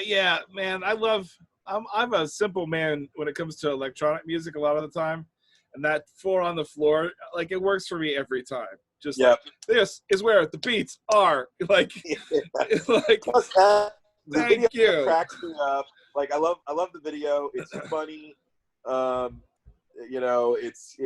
Yeah, man, I'm a simple man when it comes to electronic music a lot of the time, and that four on the floor, like it works for me every time. Just like Yep. this is where the beats are. Like, like Plus, the video thank you. cracks me up. Like I love the video. It's funny. Um, you know, it's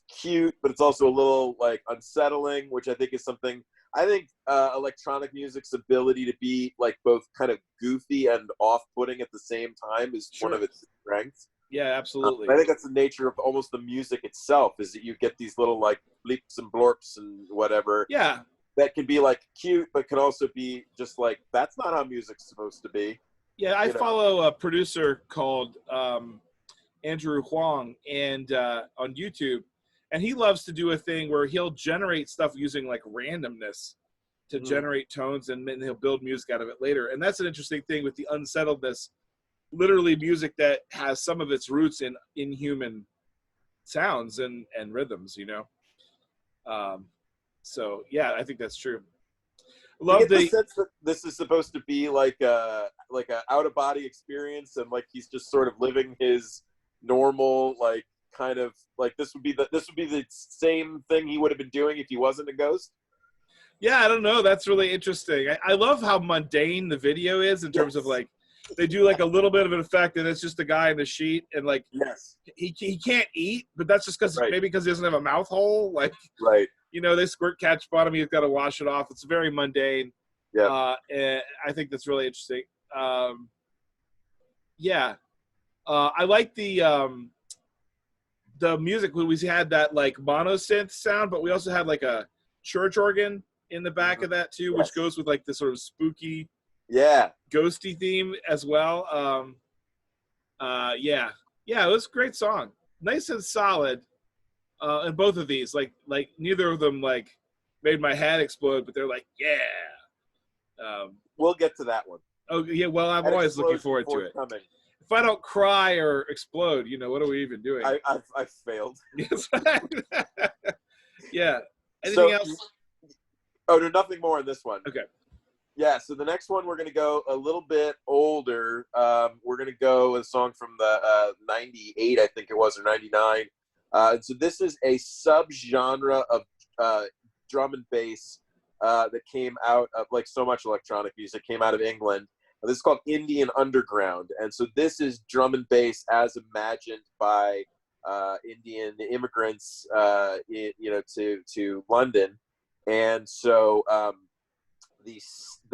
cute, but it's also a little like unsettling, which I think is something. I think electronic music's ability to be like both kind of goofy and off-putting at the same time is one Sure. of its strengths. Yeah, absolutely. I think that's the nature of almost the music itself, is that you get these little like bleeps and blorps and whatever Yeah, that can be like cute, but can also be just like, that's not how music's supposed to be. yeah. I You know? follow a producer called Andrew Huang and on YouTube, and he loves to do a thing where he'll generate stuff using like randomness to generate tones, and then he'll build music out of it later. And that's an interesting thing with the unsettledness. Literally, music that has some of its roots in inhuman sounds and rhythms. You know. So yeah, I think that's true. You Love get the the sense that this is supposed to be like a out of body experience, and like he's just sort of living his normal, like kind of like this would be the same thing he would have been doing if he wasn't a ghost. Yeah, I don't know. That's really interesting. I love how mundane the video is in terms of like they do like a little bit of an effect, and it's just a guy in the sheet, and like Yes. he can't eat, but that's just because Right. maybe because he doesn't have a mouth hole. Like Right. you know, they squirt catch bottom, he's got to wash it off. It's very mundane. Yeah. And I think that's really interesting. Yeah, I like the music when we had that like monosynth sound, but we also had like a church organ in the back of that too, which goes with like this sort of spooky, ghosty theme as well. Yeah, it was a great song, nice and solid. And both of these, like neither of them like made my head explode, but they're like, yeah. We'll get to that one. Oh yeah, well I'm That always looking forward to it. coming. If I don't cry or explode, you know, what are we even doing? I've failed. Yeah. Anything else? Oh, there's nothing more in this one. Okay. Yeah, so the next one we're going to go a little bit older. We're going to go with a song from the 98, I think it was, or 99. So this is a subgenre of drum and bass that came out of, like so much electronic music, came out of England. This is called Indian Underground. And so this is drum and bass as imagined by Indian immigrants to London. And so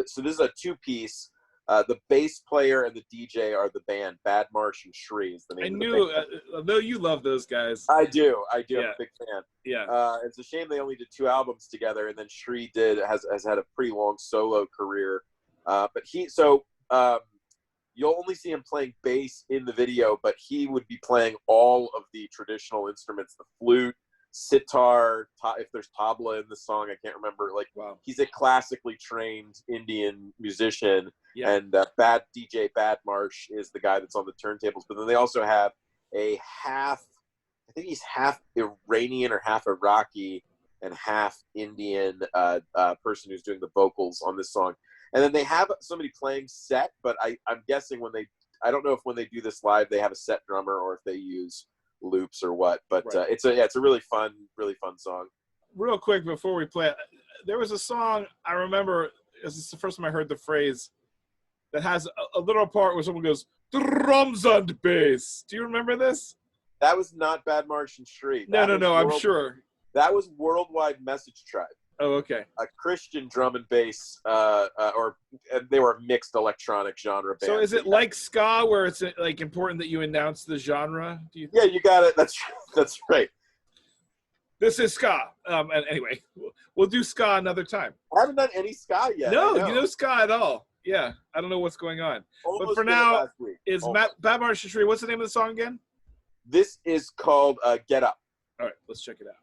so this is a two-piece. The bass player and the DJ are the band. Bad Marsh and Shri is the name of the band. I know you love those guys. I do. Yeah. I'm a big fan. Yeah. It's a shame they only did 2 albums together, and then Shri has had a pretty long solo career. You'll only see him playing bass in the video, but he would be playing all of the traditional instruments: the flute, sitar, if there's tabla in the song, I can't remember. Like, wow. He's a classically trained Indian musician, and Bad Marsh is the guy that's on the turntables. But then they also have I think he's half Iranian or half Iraqi and half Indian person who's doing the vocals on this song. And then they have somebody playing set, but I'm guessing I don't know if when they do this live they have a set drummer or if they use loops or what, but right. It's a really fun song. Real quick before we play it, there was a song I remember, this is the first time I heard the phrase, that has a little part where someone goes drums and bass. Do you remember this? That was not Bad Marsh and Shri. No, I'm sure that was Worldwide Message Tribe. Oh, okay. A Christian drum and bass, or they were a mixed electronic genre band. So is it like ska, where it's like important that you announce the genre? Yeah, you got it. That's right. This is ska. And anyway, we'll do ska another time. I haven't done any ska yet. No, you know ska at all. Yeah, I don't know what's going on. Almost but for now, is Bad Marsh and Shri. What's the name of the song again? This is called Get Up. All right, let's check it out.